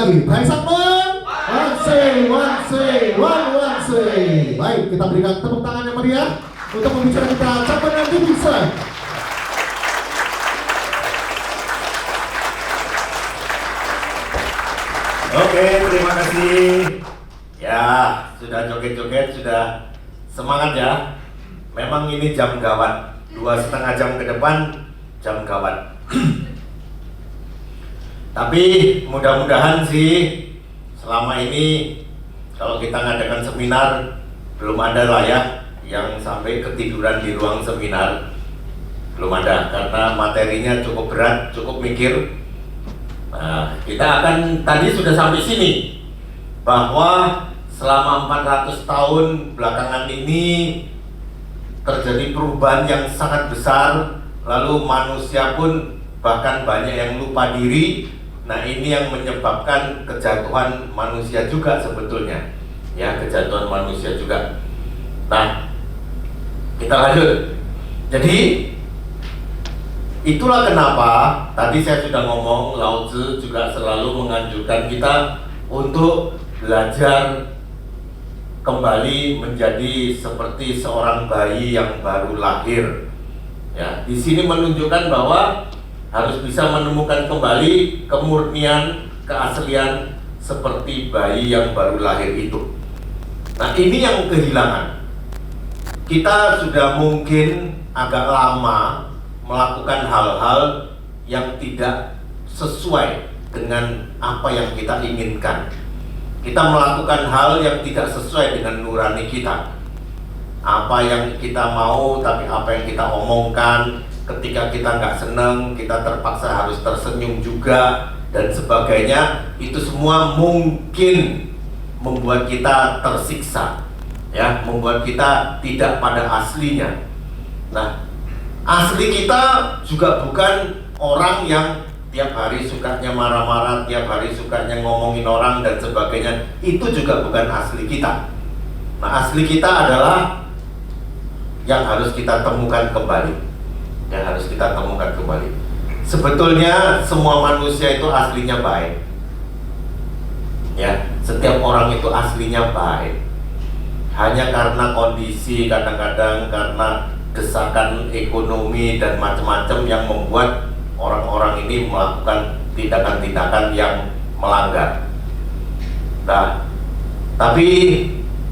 lagi. Hai Sakman. One say, one say, one say. Baik, kita berikan tepuk tangan yang meriah untuk pembicara kita, Sakman dan bisa. Oke, terima kasih. Ya, sudah joget-joget, sudah semangat ya. Memang ini jam gawat. 2,5 jam ke depan, jam gawat. Tapi mudah-mudahan sih selama ini kalau kita ngadakan seminar belum ada lah ya yang sampai ketiduran di ruang seminar. Belum ada, karena materinya cukup berat, cukup mikir. Nah, kita akan tadi sudah sampai sini bahwa selama 400 tahun belakangan ini terjadi perubahan yang sangat besar, lalu manusia pun bahkan banyak yang lupa diri. Nah, ini yang menyebabkan kejatuhan manusia juga sebetulnya, ya, kejatuhan manusia juga. Nah, kita lanjut. Jadi itulah kenapa tadi saya sudah ngomong, Lao Tzu juga selalu menganjurkan kita untuk belajar kembali menjadi seperti seorang bayi yang baru lahir. Ya, di sini menunjukkan bahwa harus bisa menemukan kembali kemurnian, keaslian seperti bayi yang baru lahir itu. Nah, ini yang kehilangan. Kita sudah mungkin agak lama melakukan hal-hal yang tidak sesuai dengan apa yang kita inginkan. Kita melakukan hal yang tidak sesuai dengan nurani kita. Apa yang kita mau, tapi apa yang kita omongkan. Ketika kita nggak senang, kita terpaksa harus tersenyum juga, dan sebagainya. Itu semua mungkin membuat kita tersiksa, ya, membuat kita tidak pada aslinya. Nah, asli kita juga bukan orang yang tiap hari sukanya marah-marah, tiap hari sukanya ngomongin orang dan sebagainya. Itu juga bukan asli kita. Nah, asli kita adalah yang harus kita temukan kembali. Yang harus kita temukan kembali. Sebetulnya semua manusia itu aslinya baik. Ya, setiap orang itu aslinya baik. Hanya karena kondisi, kadang-kadang karena desakan ekonomi dan macam-macam yang membuat orang-orang ini melakukan tindakan-tindakan yang melanggar. Nah, tapi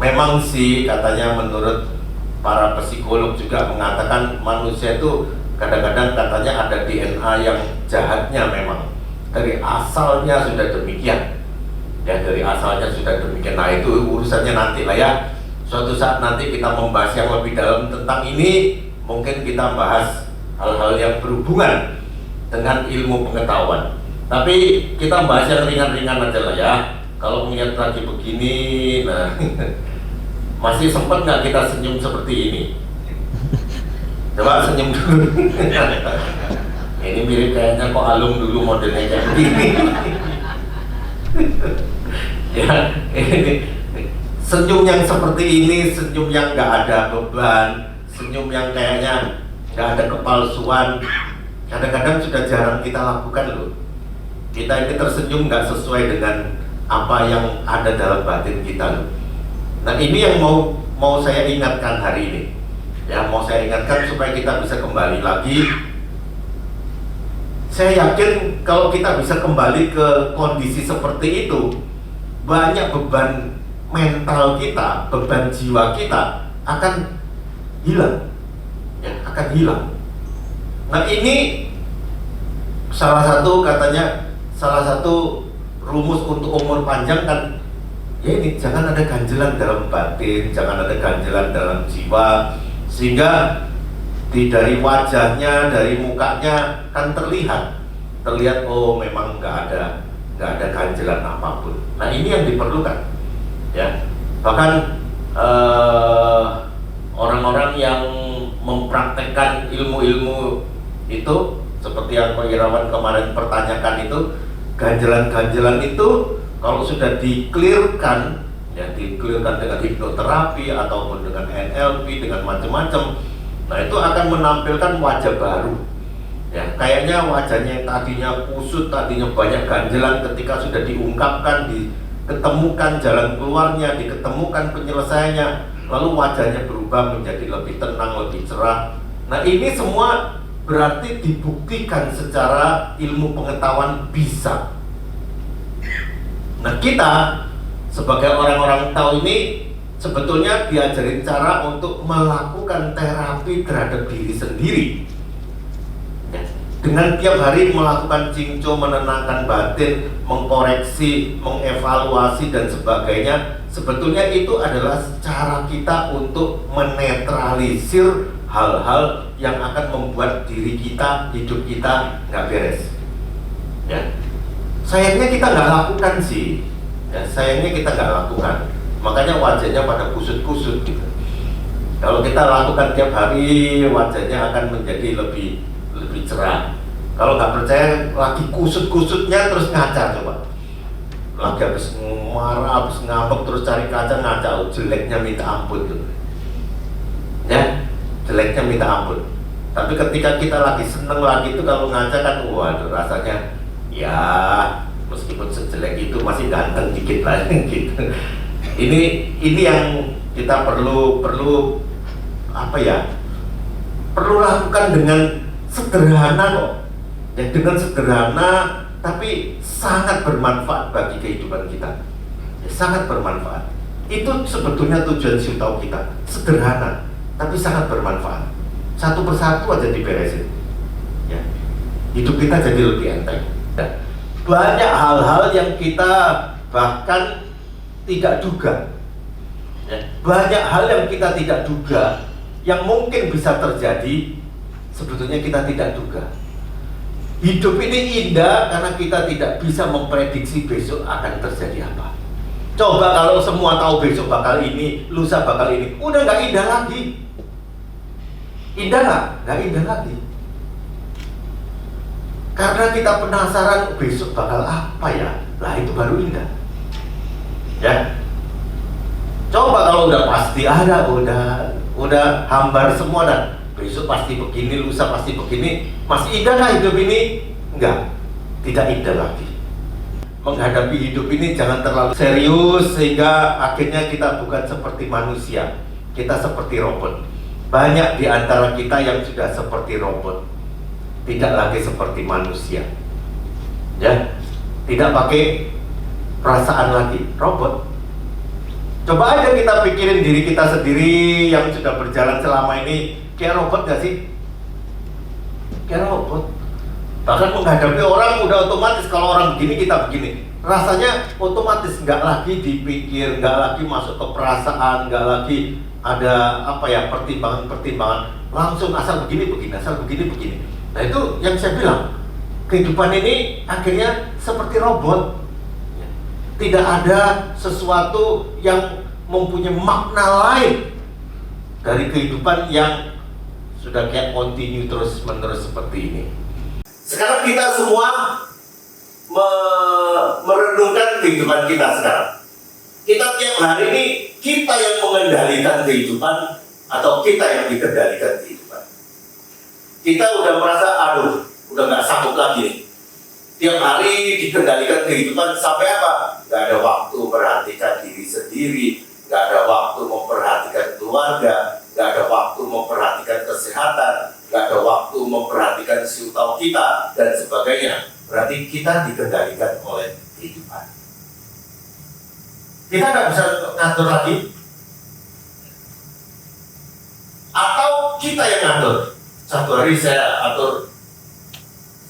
memang sih katanya menurut para psikolog juga mengatakan manusia itu kadang-kadang katanya ada DNA yang jahatnya memang. Dari asalnya sudah demikian. Ya, dari asalnya sudah demikian. Nah, itu urusannya nanti lah ya. Suatu saat nanti kita membahas yang lebih dalam tentang ini. Mungkin kita bahas hal-hal yang berhubungan dengan ilmu pengetahuan. Tapi kita bahas yang ringan-ringan aja lah ya. Kalau melihat lagi begini, nah masih sempat nggak kita senyum seperti ini? Coba senyum dulu. Ini mirip kayaknya kok Alung dulu modelnya kayak begini. Ya, ini senyum yang seperti ini, senyum yang nggak ada beban, senyum yang kayaknya nggak ada kepalsuan. Kadang-kadang sudah jarang kita lakukan loh. Kita ini tersenyum nggak sesuai dengan apa yang ada dalam batin kita loh. Nah, ini yang mau saya ingatkan hari ini. Ya, mau saya ingatkan supaya kita bisa kembali lagi. Saya yakin kalau kita bisa kembali ke kondisi seperti itu, banyak beban mental kita, beban jiwa kita akan hilang. Ya, akan hilang. Nah, ini salah satu katanya, salah satu rumus untuk umur panjang kan, ya ini jangan ada ganjelan dalam batin, jangan ada ganjelan dalam jiwa, sehingga dari wajahnya, dari mukanya kan terlihat oh memang nggak ada ganjelan apapun. Nah, ini yang diperlukan, ya. Bahkan orang-orang yang mempraktekkan ilmu-ilmu itu seperti yang Pak Irawan kemarin pertanyakan itu, ganjelan-ganjelan itu kalau sudah di-clearkan, ya di-clearkan dengan hipnoterapi ataupun dengan NLP, dengan macam-macam, nah itu akan menampilkan wajah baru. Ya, kayaknya wajahnya yang tadinya kusut, tadinya banyak ganjelan, ketika sudah diungkapkan, diketemukan jalan keluarnya, diketemukan penyelesaiannya, lalu wajahnya berubah menjadi lebih tenang, lebih cerah. Nah, ini semua berarti dibuktikan secara ilmu pengetahuan bisa. Nah, kita sebagai orang-orang tahu ini sebetulnya diajarin cara untuk melakukan terapi terhadap diri sendiri. Dengan tiap hari melakukan cingco, menenangkan batin, mengkoreksi, mengevaluasi dan sebagainya, sebetulnya itu adalah cara kita untuk menetralisir hal-hal yang akan membuat diri kita, hidup kita nggak beres. Ya, sayangnya kita nggak lakukan sih. Ya, sayangnya kita nggak lakukan. Makanya wajahnya pada kusut-kusut gitu. Kalau kita lakukan tiap hari, wajahnya akan menjadi lebih cerah. Kalau nggak percaya, lagi kusut-kusutnya terus ngaca coba. Lagi habis marah, habis ngambek terus cari kaca ngaca, jeleknya minta ampun tuh. Ya, jeleknya minta ampun. Tapi ketika kita lagi seneng lagi itu kalau ngaca kan, waduh rasanya ya meskipun sejelek itu masih ganteng dikit lah gitu. Ini yang kita perlu apa ya? Perlu lakukan dengan sederhana kok. Ya, dengan sederhana tapi sangat bermanfaat bagi kehidupan kita. Ya, sangat bermanfaat. Itu sebetulnya tujuan siutau kita. Sederhana tapi sangat bermanfaat. Satu persatu aja diberesin. Ya. Hidup kita jadi lebih enteng. Ya. Banyak hal-hal yang kita bahkan tidak duga. Ya. Banyak hal yang kita tidak duga yang mungkin bisa terjadi, sebetulnya kita tidak duga. Hidup ini indah karena kita tidak bisa memprediksi besok akan terjadi apa. Coba kalau semua tahu besok bakal ini, lusa bakal ini, udah nggak indah lagi. Indah nggak? Nggak indah lagi. Karena kita penasaran besok bakal apa ya, lah itu baru indah. Ya. Coba kalau udah pasti ada, udah hambar semua dan besok pasti begini, lusa pasti begini, masih indah nggak hidup ini? Enggak, tidak indah lagi. Menghadapi hidup ini jangan terlalu serius sehingga akhirnya kita bukan seperti manusia, kita seperti robot. Banyak di antara kita yang sudah seperti robot, tidak lagi seperti manusia. Ya, tidak pakai perasaan lagi, robot. Coba aja kita pikirin diri kita sendiri yang sudah berjalan selama ini, kayak robot gak sih? Kayak robot. Bahkan menghadapi orang udah otomatis, kalau orang begini kita begini. Rasanya otomatis, nggak lagi dipikir, nggak lagi masuk ke perasaan, nggak lagi ada apa ya pertimbangan-pertimbangan. Langsung asal begini, asal begini. Nah itu yang saya bilang, kehidupan ini akhirnya seperti robot. Tidak ada sesuatu yang mempunyai makna lain dari kehidupan yang sudah kayak continue terus menerus seperti ini. Sekarang kita semua merenungkan kehidupan kita sekarang. Kita tiap hari ini, kita yang mengendalikan kehidupan atau kita yang dikendalikan kehidupan. Kita udah merasa, aduh, udah gak sanggup lagi nih. Tiap hari dikendalikan kehidupan sampai apa? Gak ada waktu memperhatikan diri sendiri, gak ada waktu memperhatikan keluarga, gak ada waktu memperhatikan kesehatan, gak ada waktu memperhatikan siutau kita dan sebagainya. Berarti kita dikendalikan oleh kehidupan. Kita nggak bisa ngatur lagi, atau kita yang ngatur. Satu hari saya atur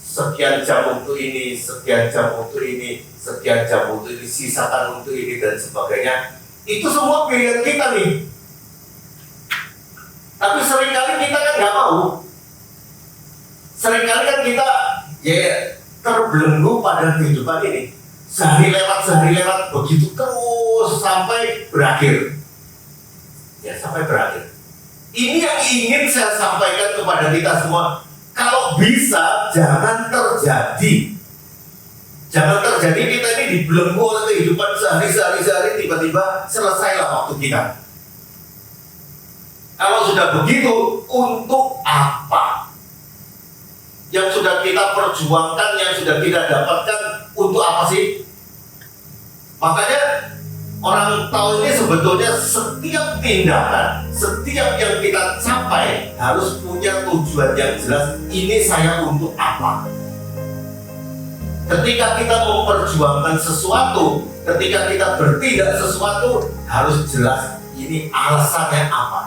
sekian jam untuk ini, sekian jam untuk ini, sekian jam untuk ini, sisakan untuk ini dan sebagainya. Itu semua pilihan kita nih. Tapi seringkali kita kan nggak mau. Seringkali kan kita ya terbelenggu pada kehidupan ini. Sehari lewat begitu terus sampai berakhir. Ya sampai berakhir. Ini yang ingin saya sampaikan kepada kita semua. Kalau bisa jangan terjadi. Jangan terjadi kita ini dibelenggu oleh kehidupan sehari tiba-tiba selesailah waktu kita. Kalau sudah begitu, untuk apa? yang sudah kita perjuangkan, yang sudah kita dapatkan untuk apa sih? Makanya orang tahu ini sebetulnya setiap tindakan, setiap yang kita capai harus punya tujuan yang jelas. Ini saya untuk apa? Ketika kita memperjuangkan sesuatu, ketika kita bertindak sesuatu, harus jelas ini alasannya apa.